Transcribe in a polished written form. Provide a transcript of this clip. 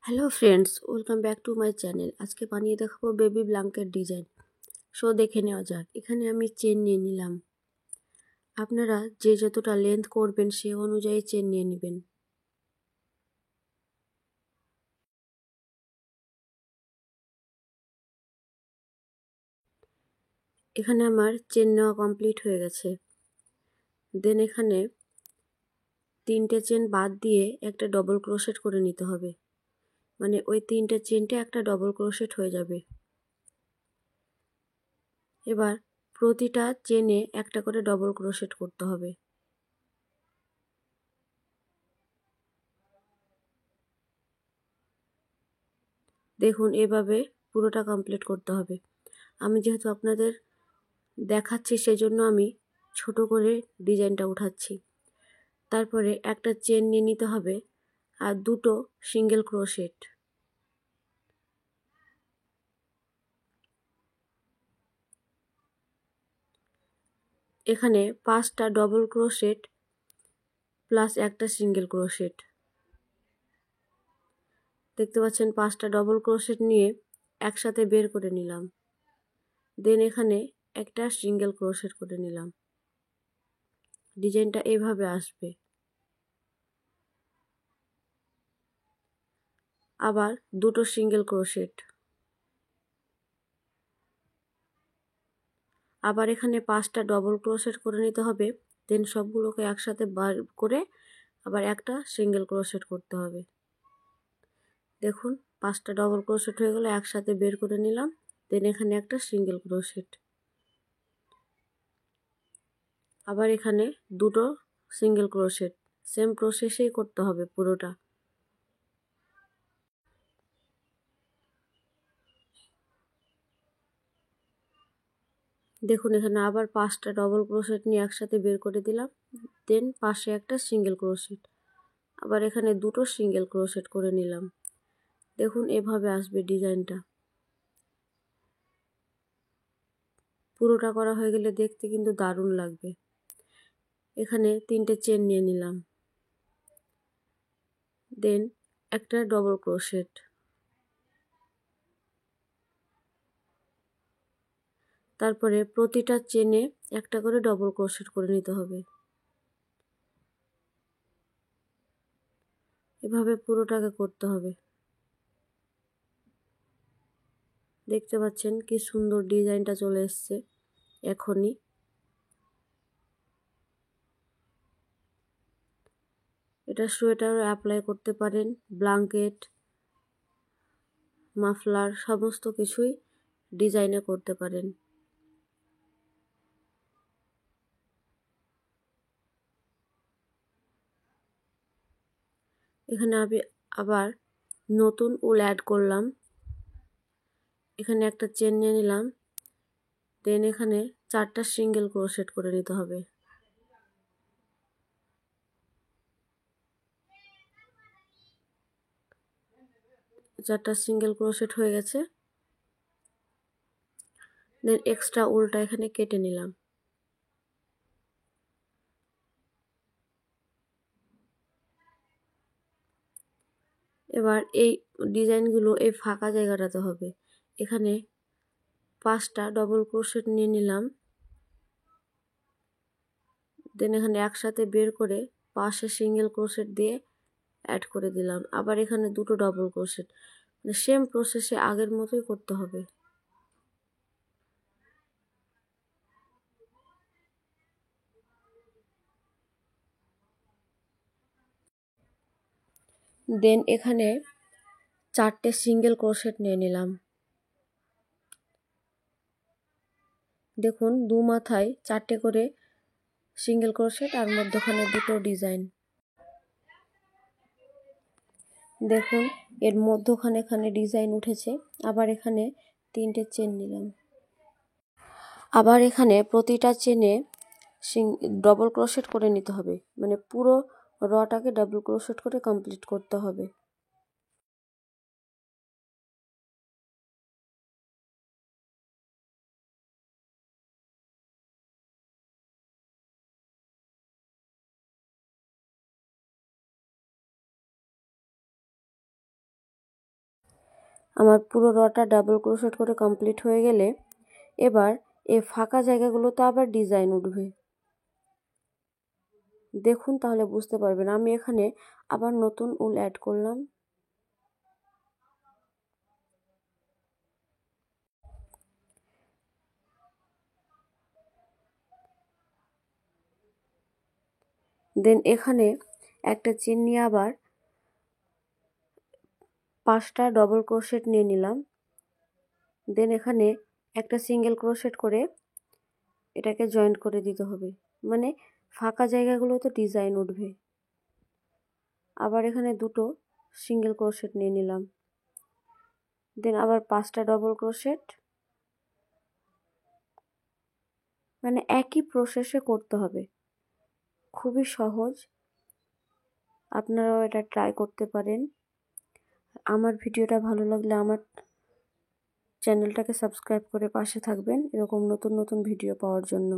Hello friends, welcome back to my channel. আজকে বানিয়ে দেখাবো বেবি ব্ল্যাঙ্কেট ডিজাইন। সো দেখে নেওয়া যাক। এখানে আমি চেন নিয়ে নিলাম। আপনারা যে যতটা লেন্থ করবেন সে অনুযায়ী চেন নিয়ে নেবেন। এখানে আমার চেন নেওয়া কমপ্লিট হয়ে গেছে। দেন এখানে 3টে চেন বাদ দিয়ে একটা ডবল ক্রোশেট করে নিতে হবে। মানে ওই 3টে চেনটা একটা ডবল ক্রোশেট হয়ে যাবে। এবার প্রতিটা চেনে একটা করে ডবল ক্রোশেট করতে হবে। দেখুন, এভাবে পুরোটা কমপ্লিট করতে হবে। আমি যেহেতু আপনাদের দেখাচ্ছি সেজন্য আমি ছোট করে ডিজাইনটা উঠাচ্ছি। তারপরে একটা চেন নিয়ে নিতে হবে আর দুটো সিঙ্গেল ক্রোশেট। এখানে 5টা ডবল ক্রোশেট প্লাস একটা সিঙ্গেল ক্রোশেট। দেখতে পাচ্ছেন 5টা ডবল ক্রোশেট নিয়ে একসাথে বের করে নিলাম। দেন এখানে একটা সিঙ্গেল ক্রোশেট করে নিলাম। ডিজাইনটা এভাবে আসবে। আবার দুটো সিঙ্গেল ক্রোশেট। আবার এখানে 5টা ডবল ক্রোশেট করে নিতে হবে। দেন সবগুলোকে একসাথে বার করে আবার একটা সিঙ্গেল ক্রোশেট করতে হবে। দেখুন, 5টা ডবল ক্রোশেট হয়ে গেলে একসাথে বের করে নিলাম। দেন এখানে একটা সিঙ্গেল ক্রোশেট। আবার এখানে দুটো সিঙ্গেল ক্রোশেট। সেম প্রসেসেই করতে হবে পুরোটা। দেখুন, এখানে আবার 5টা ডবল ক্রোশেট নিয়ে একসাথে বের করে দিলাম। দেন পাশে একটা সিঙ্গেল ক্রোশেট। আবার এখানে দুটো সিঙ্গেল ক্রোশেট করে নিলাম। দেখুন, এভাবে আসবে ডিজাইনটা। পুরোটা করা হয়ে গেলে দেখতে কিন্তু দারুণ লাগবে। এখানে 3টে চেন নিয়ে নিলাম। দেন একটা ডবল ক্রোশেট। তারপরে প্রতিটা চেনে একটা করে ডবল ক্রোশেট করে নিতে হবে। এভাবে পুরোটাকে করতে হবে। দেখতে পাচ্ছেন কি সুন্দর ডিজাইনটা চলে এসছে এখনই। এটা সোয়েটারও অ্যাপ্লাই করতে পারেন, ব্ল্যাঙ্কেট, মাফলার সমস্ত কিছুই ডিজাইনে করতে পারেন। এখানে আমি আবার নতুন উল অ্যাড করলাম। এখানে একটা চেন নিয়ে নিলাম। দেন এখানে 4টা সিঙ্গেল ক্রোশেট করে নিতে হবে। চারটা সিঙ্গেল ক্রোশেট হয়ে গেছে। দেন এক্সট্রা উলটা এখানে কেটে নিলাম। এবার এই ডিজাইনগুলো এই ফাঁকা জায়গাটাতে হবে। এখানে 5টা ডবল ক্রোশেট নিয়ে নিলাম। দেন এখানে একসাথে বের করে পাশে সিঙ্গেল ক্রোশেট দিয়ে অ্যাড করে দিলাম। আবার এখানে দুটো ডবল ক্রোশেট। মানে সেম প্রসেসে আগের মতোই করতে হবে। দেন এখানে 4টে সিঙ্গেল ক্রোশেট নিয়ে নিলাম। দেখুন, দু মাথায় 4টে করে সিঙ্গেল ক্রোশেট আর মধ্যখানে দুটো ডিজাইন। দেখুন, এর মধ্যখানে এখানে ডিজাইন উঠেছে। আবার এখানে 3টে চেন নিলাম। আবার এখানে প্রতিটা চেনে ডবল ক্রোশেট করে নিতে হবে। মানে পুরো রটাকে ডাবল ক্রোশেট করে কমপ্লিট করতে হবে। আমার পুরো রটা ডাবল ক্রোশেট করে কমপ্লিট হয়ে গেলে এবার এই ফাঁকা জায়গাগুলোতে আবার ডিজাইন উঠবে। দেখুন তাহলে বুঝতে পারবেন। আমি এখানে আবার নতুন উল অ্যাড করলাম। দেন এখানে একটা চেন নিয়ে আবার 5টা ডবল ক্রোশেট নিয়ে নিলাম। দেন এখানে একটা সিঙ্গেল ক্রোশেট করে এটাকে জয়েন্ট করে দিতে হবে, মানে ফাঁকা জায়গাগুলোতে ডিজাইন উঠবে। আবার এখানে 2টো সিঙ্গেল ক্রোশেট নিয়ে নিলাম। দেন আবার 5টা ডবল ক্রোশেট, মানে একই প্রসেসে করতে হবে, খুবই সহজ। আপনারাও এটা ট্রাই করতে পারেন। আমার ভিডিওটা ভালো লাগলে আমার চ্যানেলটাকে সাবস্ক্রাইব করে পাশে থাকবেন এরকম নতুন নতুন ভিডিও পাওয়ার জন্য।